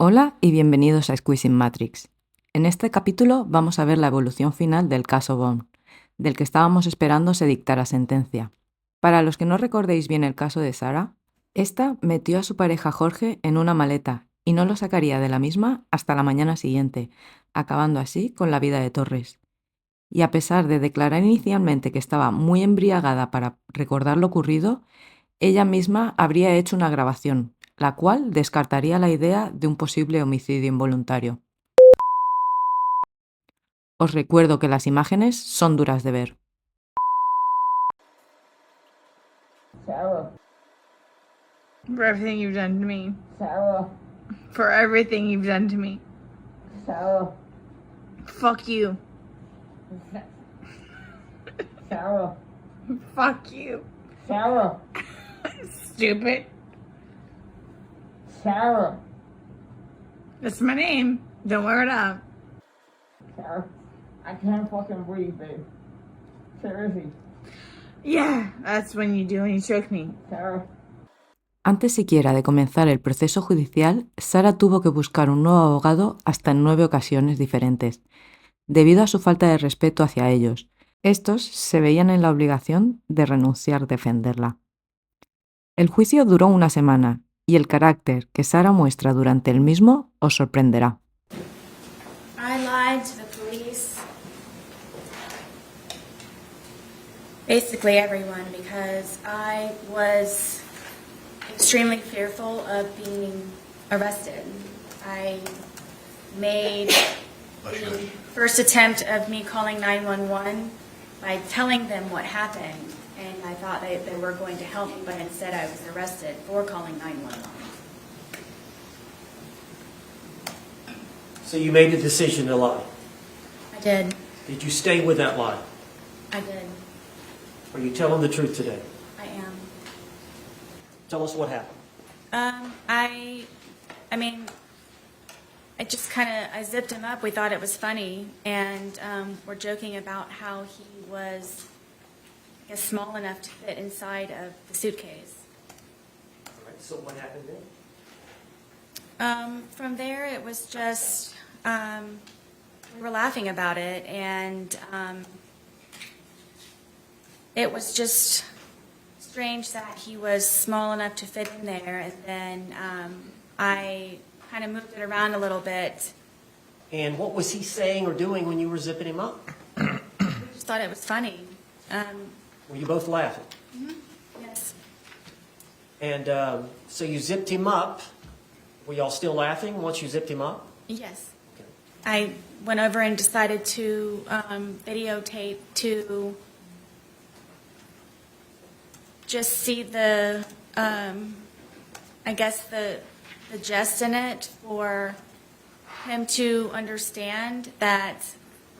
Hola y bienvenidos a Squeezing Matrix. En este capítulo vamos a ver la evolución final del caso Boone, del que estábamos esperando se dictara sentencia. Para los que no recordéis bien el caso de Sarah, esta metió a su pareja Jorge en una maleta y no lo sacaría de la misma hasta la mañana siguiente, acabando así con la vida de Torres. Y a pesar de declarar inicialmente que estaba muy embriagada para recordar lo ocurrido, ella misma habría hecho una grabación, la cual descartaría la idea de un posible homicidio involuntario. Os recuerdo que las imágenes son duras de ver. Sarah. For everything you've done to me. Sarah. For everything you've done to me. Sarah. Fuck you. Sarah. Fuck you. Sarah. Stupid. Sarah. That's my name. Don't wear it up. Sarah. I can't fucking breathe, babe. Seriously. Yeah, that's when you do when you choke me. Sarah. Antes siquiera de comenzar el proceso judicial, Sarah tuvo que buscar un nuevo abogado hasta en 9 ocasiones diferentes, debido a su falta de respeto hacia ellos. Estos se veían en la obligación de renunciar a defenderla. El juicio duró una semana, y el carácter que Sarah muestra durante el mismo os sorprenderá. I lied to the police. Basically everyone, because I was extremely fearful of being arrested. I made the first attempt of me calling 911 by telling them what happened, and I thought they were going to help me, but instead I was arrested for calling 911. So you made a decision to lie. I did. Did you stay with that lie? I did. Are you telling the truth today? I am. Tell us what happened. I mean, I zipped him up. We thought it was funny, and we're joking about how he was, I guess, small enough to fit inside of the suitcase. All right, so what happened then? From there, it was just, we were laughing about it, and it was just strange that he was small enough to fit in there, and then I kind of moved it around a little bit. And what was he saying or doing when you were zipping him up? We just thought it was funny. Were you both laughing? Yes. And so you zipped him up. Were y'all still laughing once you zipped him up? Yes. Okay. I went over and decided to videotape to just see the, I guess, the jest in it for him to understand that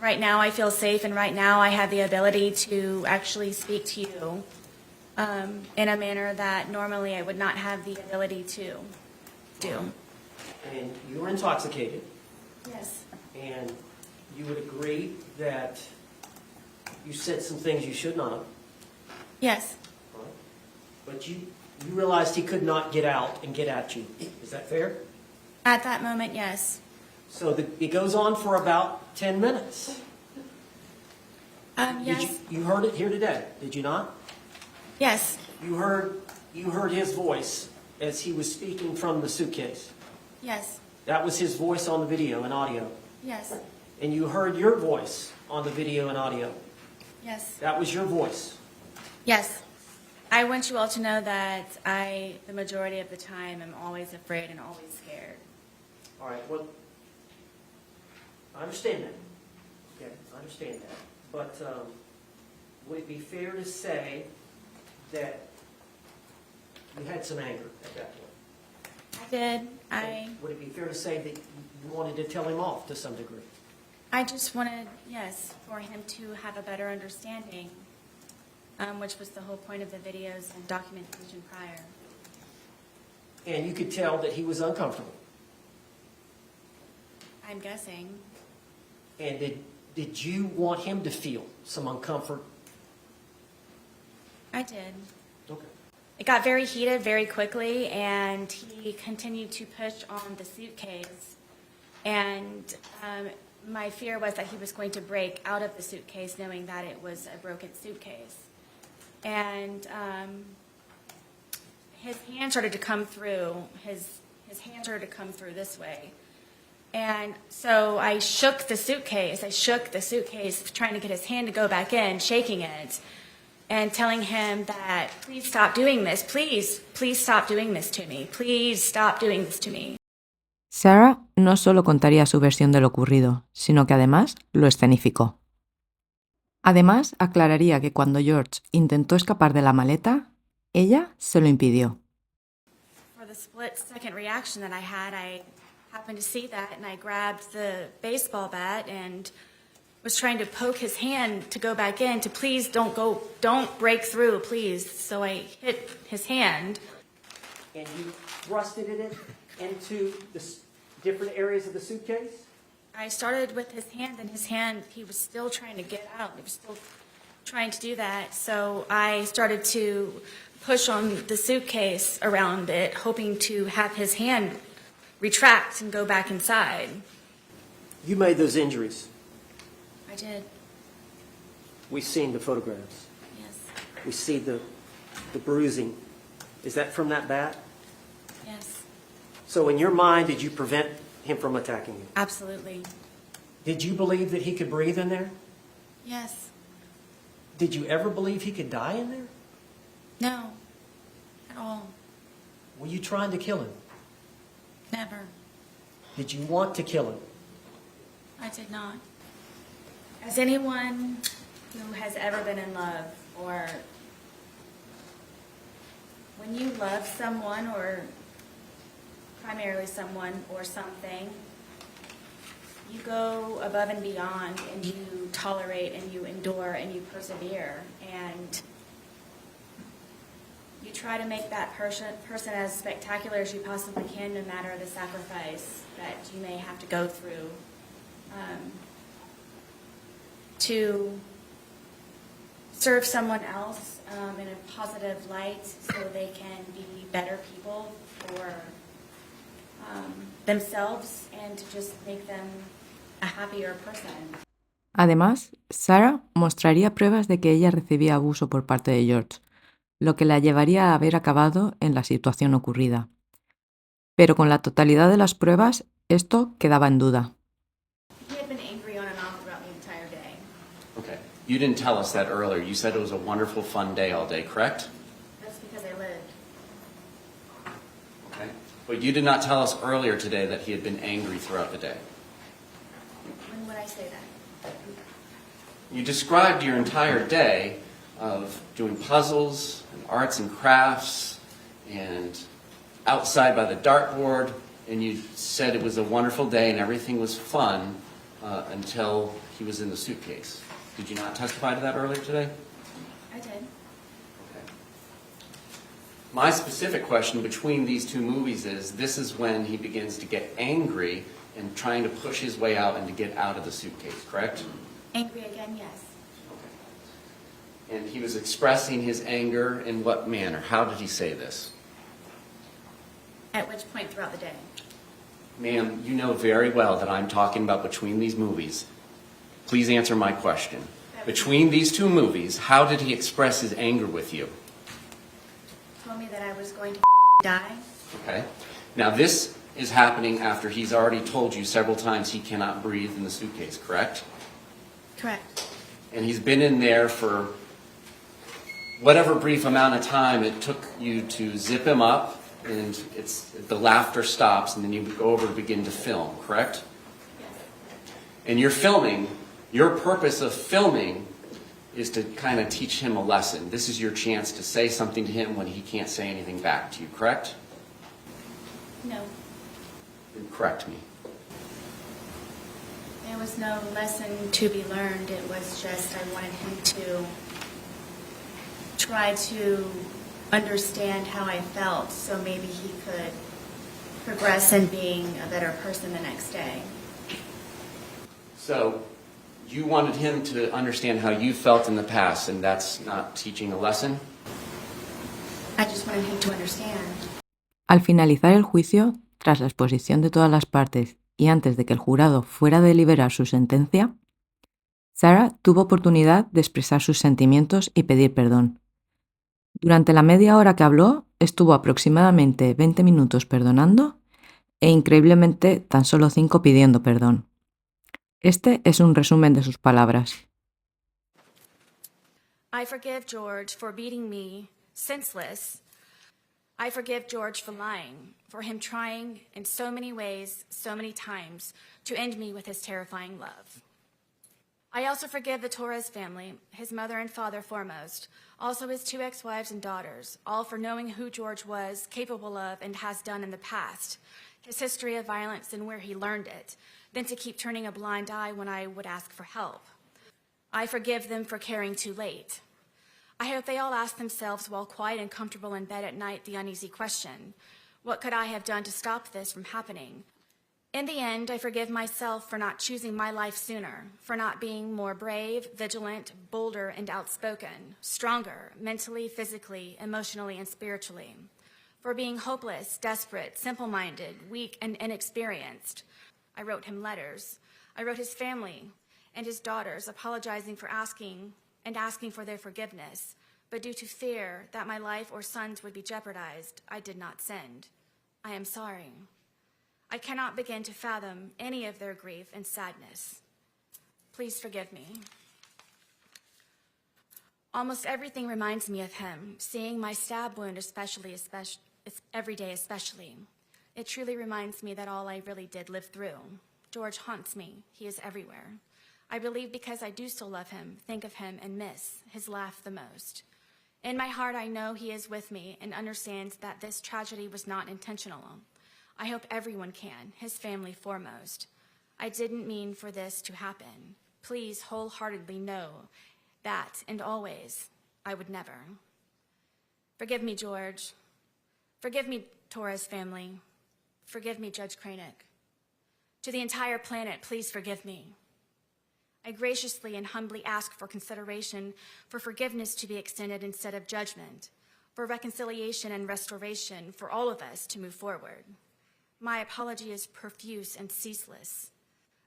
right now I feel safe and right now I have the ability to actually speak to you in a manner that normally I would not have the ability to do. And you were intoxicated, Yes. and you would agree that you said some things you should not have. Yes. Right? But you realized he could not get out and get at you. Is that fair? At that moment, yes. So it goes on for about 10 minutes. Yes. You heard it here today, did you not? Yes. You heard his voice as he was speaking from the suitcase. Yes. That was his voice on the video and audio. Yes. And you heard your voice on the video and audio. Yes. That was your voice. Yes. I want you all to know that I, the majority of the time, am always afraid and always scared. All right, well, I understand that. Okay, I understand that. But would it be fair to say that you had some anger at that point? I did. Would it be fair to say that you wanted to tell him off to some degree? I just wanted, yes, for him to have a better understanding, which was the whole point of the videos and documentation prior. And you could tell that he was uncomfortable. I'm guessing. And did you want him to feel some uncomfort? I did. Okay. it got very heated very quickly, and he continued to push on the suitcase. And my fear was that he was going to break out of the suitcase, knowing that it was a broken suitcase. And his hand started to come through. His hand started to come through this way. And so I shook the suitcase. Trying to get his hand to go back in, shaking it, and telling him that, please stop doing this. Please stop doing this to me. Please stop doing this to me. Sarah no solo contaría su versión de lo ocurrido, sino que además lo escenificó. Además, aclararía que cuando George intentó escapar de la maleta, ella se lo impidió. For the split-second reaction that I had, I happened to see that, and I grabbed the baseball bat and was trying to poke his hand to go back in, to please don't break through, please. So I hit his hand. And you thrusted it into the different areas of the suitcase? I started with his hand, and his hand, he was still trying to get out. He was still trying to do that. So I started to push on the suitcase around it, hoping to have his hand retract and go back inside. You made those injuries. I did, We've seen the photographs. yes, We see the bruising. Is that from that bat? yes, So in your mind, did you prevent him from attacking you? absolutely, Did you believe that he could breathe in there? yes, Did you ever believe he could die in there? no, at all, Were you trying to kill him? never, Did you want to kill him? I did not. As anyone who has ever been in love, or when you love someone, or primarily someone or something, you go above and beyond, and you tolerate, and you endure, and you persevere, and you try to make that person as spectacular as you possibly can, no matter the sacrifice that you may have to go through to serve someone else in a positive light, so they can be better people for themselves, and to just make them a happier person. Además, Sarah mostraría pruebas de que ella recibía abuso por parte de George, lo que la llevaría a haber acabado en la situación ocurrida. Pero con la totalidad de las pruebas, esto quedaba en duda. He had been angry on and off throughout the entire day. Okay. You didn't tell us that earlier. You said it was a wonderful, fun day all day, correct? That's because I lived. Okay. But you did not tell us earlier today that he had been angry throughout the day. When would I say that? You described your entire day of doing puzzles and arts and crafts and outside by the dartboard, and you said it was a wonderful day and everything was fun until he was in the suitcase. Did you not testify to that earlier today? I did. Okay. My specific question between these two movies is, this is when he begins to get angry and trying to push his way out and to get out of the suitcase, correct? Angry again, yes. And he was expressing his anger in what manner? How did he say this? At which point throughout the day? Ma'am, you know very well that I'm talking about between these movies. Please answer my question. Between these two movies, how did he express his anger with you? Told me that I was going to die. Okay. Now this is happening after he's already told you several times he cannot breathe in the suitcase, correct? Correct. And he's been in there for whatever brief amount of time it took you to zip him up, and the laughter stops, and then you go over and begin to film, correct? Yes. And you're filming, your purpose of filming is to kind of teach him a lesson. This is your chance to say something to him when he can't say anything back to you, correct? No. Then correct me. There was no lesson to be learned. It was just I wanted him to try to understand how I felt, so maybe he could progress in being a better person the next day. So you wanted him to understand how you felt in the past, and that's not teaching a lesson? I just wanted him to understand. Al finalizar el juicio, tras la exposición de todas las partes y antes de que el jurado fuera a deliberar su sentencia, Sarah tuvo oportunidad de expresar sus sentimientos y pedir perdón. Durante la media hora que habló, estuvo aproximadamente 20 minutos perdonando e increíblemente tan solo 5 pidiendo perdón. Este es un resumen de sus palabras. I forgive George for beating me senseless. I forgive George for lying, for him trying in so many ways, so many times, to end me with his terrifying love. I also forgive the Torres family, his mother and father foremost, also his 2 ex-wives and daughters, all for knowing who George was capable of and has done in the past, his history of violence and where he learned it, then to keep turning a blind eye when I would ask for help. I forgive them for caring too late. I hope they all ask themselves while quiet and comfortable in bed at night the uneasy question, what could I have done to stop this from happening? In the end, I forgive myself for not choosing my life sooner, for not being more brave, vigilant, bolder, and outspoken, stronger, mentally, physically, emotionally, and spiritually, for being hopeless, desperate, simple-minded, weak, and inexperienced. I wrote him letters. I wrote his family and his daughters apologizing for asking for their forgiveness, but due to fear that my life or sons would be jeopardized, I did not send. I am sorry. I cannot begin to fathom any of their grief and sadness. Please forgive me. Almost everything reminds me of him, seeing my stab wound every day especially. It truly reminds me that all I really did live through. George haunts me. He is everywhere. I believe because I do still love him, think of him, and miss his laugh the most. In my heart, I know he is with me and understands that this tragedy was not intentional. I hope everyone can, his family foremost. I didn't mean for this to happen. Please wholeheartedly know that, and always, I would never. Forgive me, George. Forgive me, Torres family. Forgive me, Judge Cranick. To the entire planet, please forgive me. I graciously and humbly ask for consideration, for forgiveness to be extended instead of judgment, for reconciliation and restoration for all of us to move forward. My apology is profuse and ceaseless.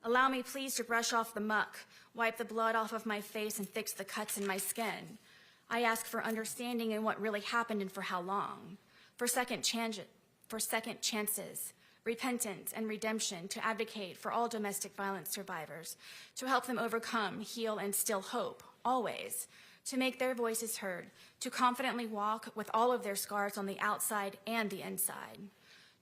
Allow me, please, to brush off the muck, wipe the blood off of my face, and fix the cuts in my skin. I ask for understanding in what really happened and for how long, for second chances, repentance, and redemption, to advocate for all domestic violence survivors, to help them overcome, heal, and still hope, always, to make their voices heard, to confidently walk with all of their scars on the outside and the inside,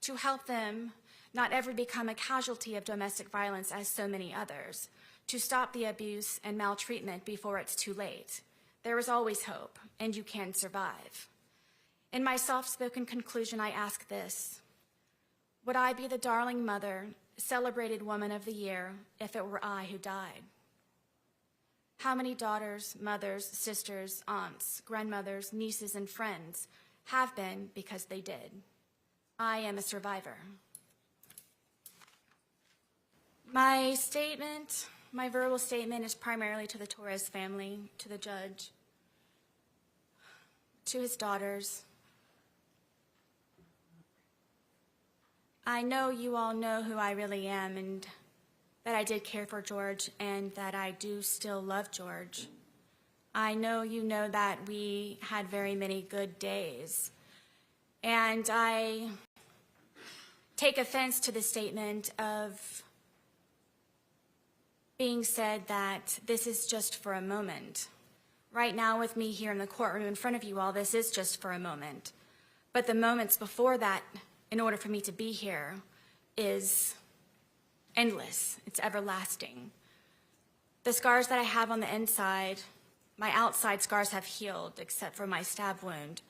to help them not ever become a casualty of domestic violence as so many others, to stop the abuse and maltreatment before it's too late. There is always hope, and you can survive. In my soft-spoken conclusion, I ask this: would I be the darling mother, celebrated woman of the year, if it were I who died? How many daughters, mothers, sisters, aunts, grandmothers, nieces, and friends have been because they did? I am a survivor. My verbal statement is primarily to the Torres family, to the judge, to his daughters. I know you all know who I really am, and that I did care for George, and that I do still love George. I know you know that we had very many good days, and I take offense to the statement of being said that this is just for a moment. Right now with me here in the courtroom in front of you all, this is just for a moment. But the moments before that, in order for me to be here, is endless. It's everlasting. The scars that I have on the inside, my outside scars have healed, except for my stab wound.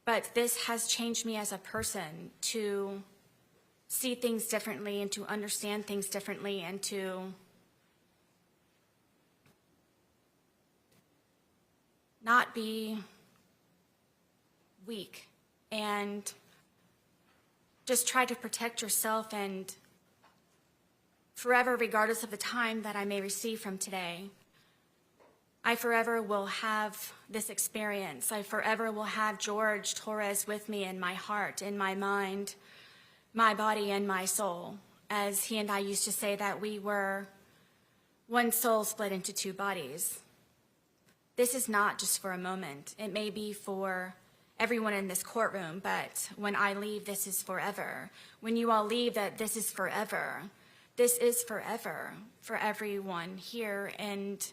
But this has changed me as a person to see things differently and to understand things differently and to not be weak and just try to protect yourself and forever, regardless of the time that I may receive from today. I forever will have this experience. I forever will have George Torres with me in my heart, in my mind, my body, and my soul. As he and I used to say that we were one soul split into two bodies. This is not just for a moment. It may be for everyone in this courtroom, but when I leave, this is forever. When you all leave, that this is forever. This is forever for everyone here and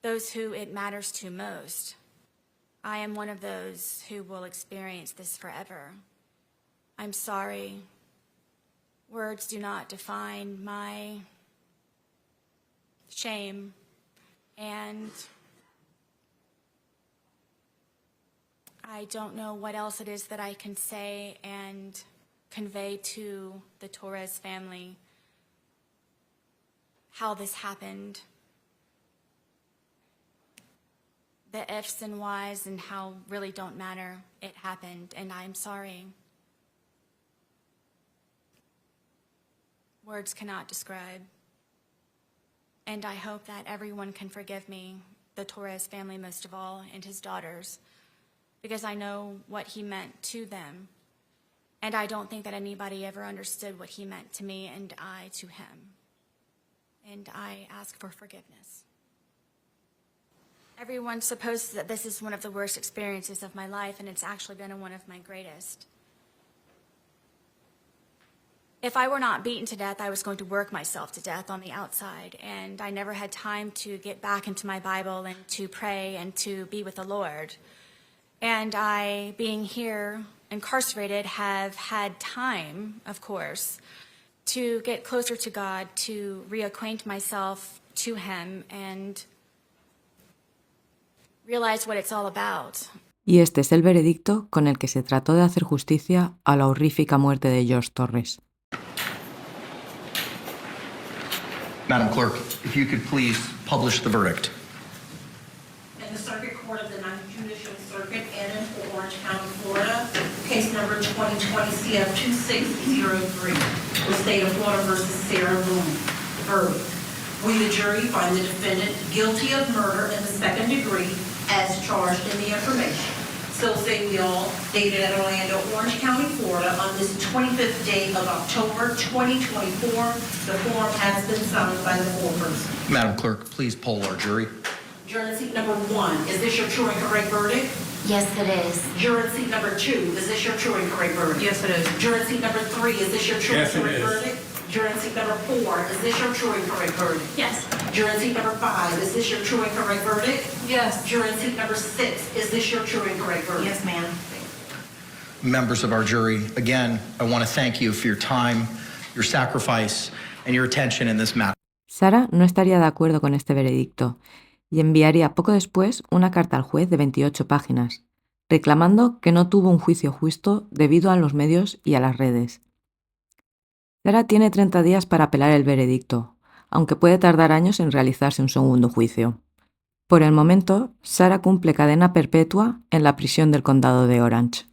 those who it matters to most. I am one of those who will experience this forever. I'm sorry. Words do not define my shame, and I don't know what else it is that I can say and convey to the Torres family how this happened. The ifs and whys and how really don't matter. It happened, and I'm sorry. Words cannot describe. And I hope that everyone can forgive me, the Torres family most of all, and his daughters, because I know what he meant to them. And I don't think that anybody ever understood what he meant to me and I to him. And I ask for forgiveness. Everyone supposes that this is one of the worst experiences of my life, and it's actually been one of my greatest. If I were not beaten to death, I was going to work myself to death on the outside, and I never had time to get back into my Bible and to pray and to be with the Lord. And I, being here incarcerated, have had time, of course, to get closer to God, to reacquaint myself to Him and realize what it's all about. Y este es el veredicto con el que se trató de hacer justicia a la horrífica muerte de George Torres. Madam Clerk, if you could please publish the verdict. In the Circuit Court of the Ninth Judicial Circuit in Orange County, Florida, case number 2020 CF 2603, the State of Florida versus Sarah Boone. Verdict. We, the jury, find the defendant guilty of murder in the second degree as charged in the information. So say we all, dated at Orlando, Orange County, Florida, on this 25th day of October 2024. The form has been signed by the foreperson. Madam Clerk, please poll our jury. Juror seat number 1, is this your true and correct verdict? Yes, it is. Juror seat number 2, is this your true and correct verdict? Yes, it is. Juror seat number 3, is this your true and correct verdict? Juror seat number 4, is this your true and correct verdict? Yes. Juror seat number 5, is this your true and correct verdict? Yes. Juror seat number 6, is this your true and correct verdict? Yes, ma'am. Members of our jury, again, I want to thank you for your time, your sacrifice, and your attention in this matter. Sarah no estaría de acuerdo con este veredicto y enviaría poco después una carta al juez de 28 páginas, reclamando que no tuvo un juicio justo debido a los medios y a las redes. Sarah tiene 30 días para apelar el veredicto, aunque puede tardar años en realizarse un segundo juicio. Por el momento, Sarah cumple cadena perpetua en la prisión del condado de Orange.